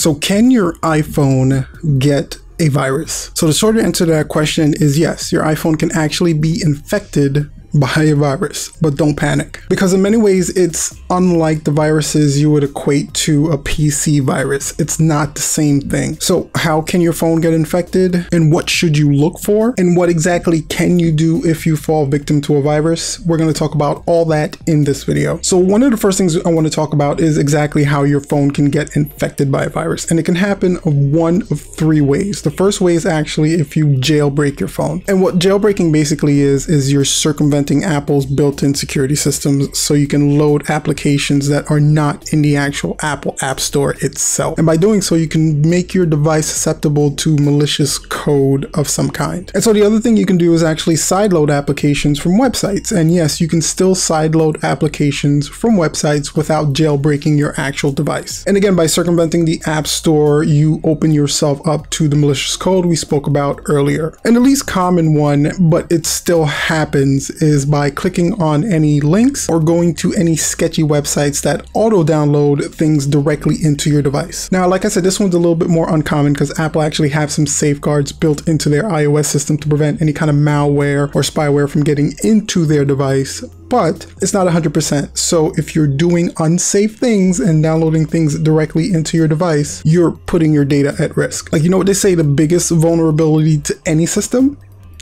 So can your iPhone get a virus? So the short answer to that question is yes, your iPhone can actually be infected by a virus, but don't panic, because in many ways it's unlike the viruses you would equate to a PC virus. It's not the same thing. So how can your phone get infected, and what should you look for, and what exactly can you do if you fall victim to a virus? We're going to talk about all that in this video. So one of the first things I want to talk about is exactly how your phone can get infected by a virus, and it can happen one of three ways. The first way is actually if you jailbreak your phone, and what jailbreaking basically is you're circumventing Apple's built-in security systems so you can load applications that are not in the actual Apple App Store itself. And by doing so, you can make your device susceptible to malicious code of some kind. And so the other thing you can do is actually sideload applications from websites. And yes, you can still sideload applications from websites without jailbreaking your actual device. And again, by circumventing the App Store, you open yourself up to the malicious code we spoke about earlier. And the least common one, but it still happens, is by clicking on any links or going to any sketchy websites that auto download things directly into your device. Now, like I said, this one's a little bit more uncommon because Apple actually have some safeguards built into their iOS system to prevent any kind of malware or spyware from getting into their device, but it's not 100%. So if you're doing unsafe things and downloading things directly into your device, you're putting your data at risk. Like, you know what they say, the biggest vulnerability to any system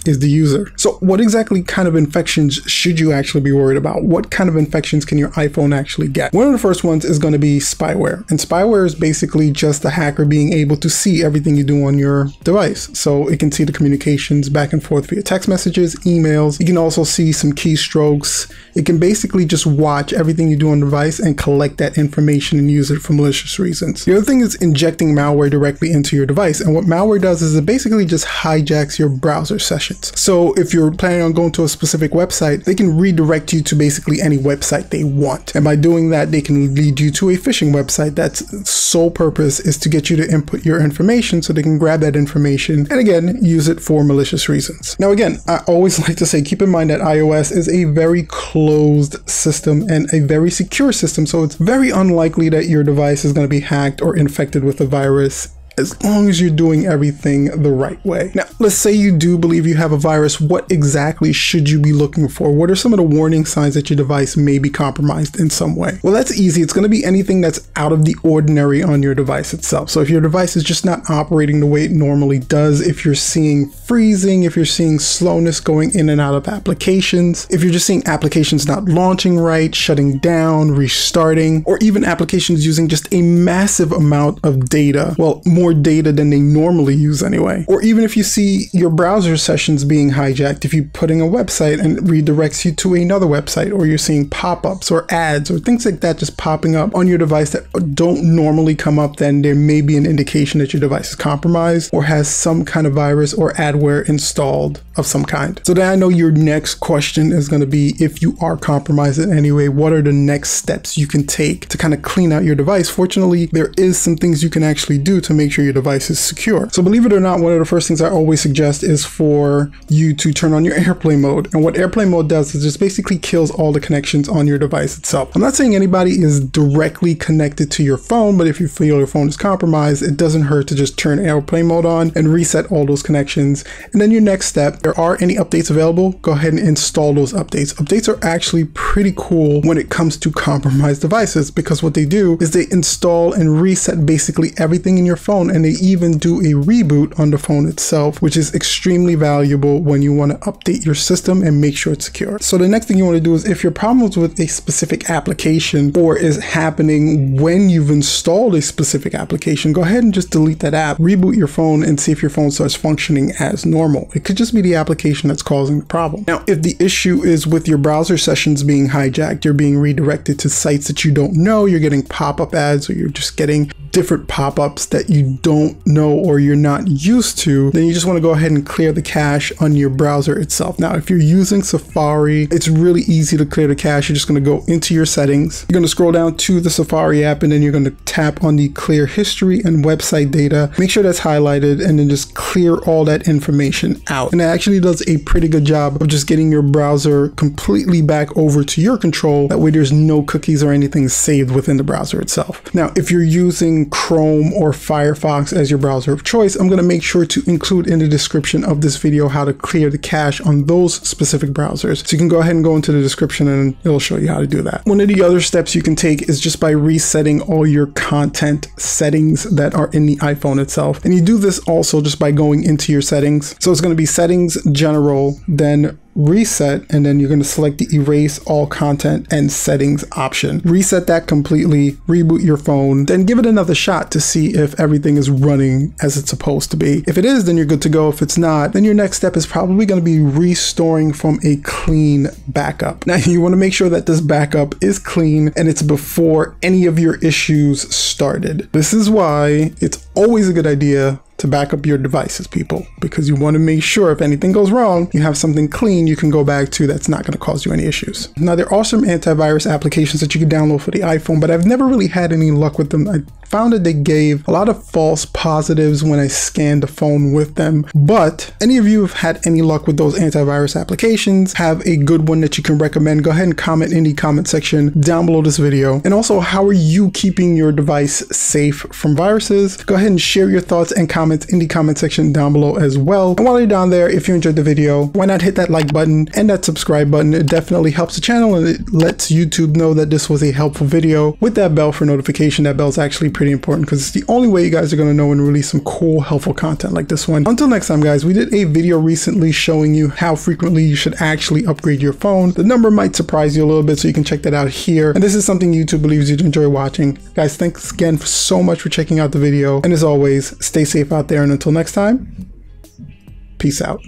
is the user. So what exactly kind of infections should you actually be worried about? What kind of infections can your iPhone actually get? One of the first ones is going to be spyware. And spyware is basically just a hacker being able to see everything you do on your device. So it can see the communications back and forth via text messages, emails. You can also see some keystrokes. It can basically just watch everything you do on the device and collect that information and use it for malicious reasons. The other thing is injecting malware directly into your device. And what malware does is it basically just hijacks your browser session. So if you're planning on going to a specific website, they can redirect you to basically any website they want. And by doing that, they can lead you to a phishing website that's sole purpose is to get you to input your information so they can grab that information and again, use it for malicious reasons. Now, again, I always like to say, keep in mind that iOS is a very closed system and a very secure system. So it's very unlikely that your device is going to be hacked or infected with a virus, as long as you're doing everything the right way. Now, let's say you do believe you have a virus. What exactly should you be looking for? What are some of the warning signs that your device may be compromised in some way? Well, that's easy. It's going to be anything that's out of the ordinary on your device itself. So if your device is just not operating the way it normally does, if you're seeing freezing, if you're seeing slowness going in and out of applications, if you're just seeing applications not launching right, shutting down, restarting, or even applications using just a massive amount of data, well, more data than they normally use anyway. Or even if you see your browser sessions being hijacked, if you're putting a website and it redirects you to another website, or you're seeing pop-ups or ads or things like that just popping up on your device that don't normally come up, then there may be an indication that your device is compromised or has some kind of virus or adware installed of some kind. So then I know your next question is going to be, if you are compromised in any way, what are the next steps you can take to kind of clean out your device? Fortunately, there is some things you can actually do to make sure your device is secure. So believe it or not, one of the first things I always suggest is for you to turn on your airplane mode. And what airplane mode does is just basically kills all the connections on your device itself. I'm not saying anybody is directly connected to your phone, but if you feel your phone is compromised, it doesn't hurt to just turn airplane mode on and reset all those connections. And then your next step, there are any updates available, go ahead and install those updates. Updates are actually pretty cool when it comes to compromised devices, because what they do is they install and reset basically everything in your phone, and they even do a reboot on the phone itself, which is extremely valuable when you want to update your system and make sure it's secure. So the next thing you want to do is, if your problem is with a specific application or is happening when you've installed a specific application, go ahead and just delete that app, reboot your phone, and see if your phone starts functioning as normal. It could just be the application that's causing the problem. Now, if the issue is with your browser sessions being hijacked, you're being redirected to sites that you don't know, you're getting pop-up ads, or you're just getting different pop-ups that you don't know or you're not used to, then you just want to go ahead and clear the cache on your browser itself. Now, if you're using Safari, it's really easy to clear the cache. You're just going to go into your settings. You're going to scroll down to the Safari app, and then you're going to tap on the clear history and website data. Make sure that's highlighted, and then just clear all that information out. And it actually does a pretty good job of just getting your browser completely back over to your control. That way there's no cookies or anything saved within the browser itself. Now, if you're using Chrome or Firefox as your browser of choice, I'm going to make sure to include in the description of this video how to clear the cache on those specific browsers. So you can go ahead and go into the description and it'll show you how to do that. One of the other steps you can take is just by resetting all your content settings that are in the iPhone itself. And you do this also just by going into your settings. So it's going to be settings, general, then reset, and then you're going to select the erase all content and settings option. Reset that completely, reboot your phone, then give it another shot to see if everything is running as it's supposed to be. If it is, then you're good to go. If it's not, then your next step is probably going to be restoring from a clean backup. Now, you want to make sure that this backup is clean and it's before any of your issues started. This is why it's always a good idea to back up your devices, people, because you want to make sure if anything goes wrong, you have something clean you can go back to that's not going to cause you any issues. Now, there are some antivirus applications that you can download for the iPhone, but I've never really had any luck with them. I found that they gave a lot of false positives when I scanned the phone with them. But any of you have had any luck with those antivirus applications, have a good one that you can recommend, go ahead and comment in the comment section down below this video. And also, how are you keeping your device safe from viruses? Go ahead and share your thoughts and comments in the comment section down below as well. And while you're down there, if you enjoyed the video, why not hit that like button and that subscribe button? It definitely helps the channel and it lets YouTube know that this was a helpful video. With that bell for notification, that bell is actually pretty important because it's the only way you guys are going to know when we release some cool, helpful content like this one. Until next time, guys, we did a video recently showing you how frequently you should actually upgrade your phone. The number might surprise you a little bit, so you can check that out here. And this is something YouTube believes you'd enjoy watching. Guys, thanks again so much for checking out the video. And as always, stay safe out there. And until next time, peace out.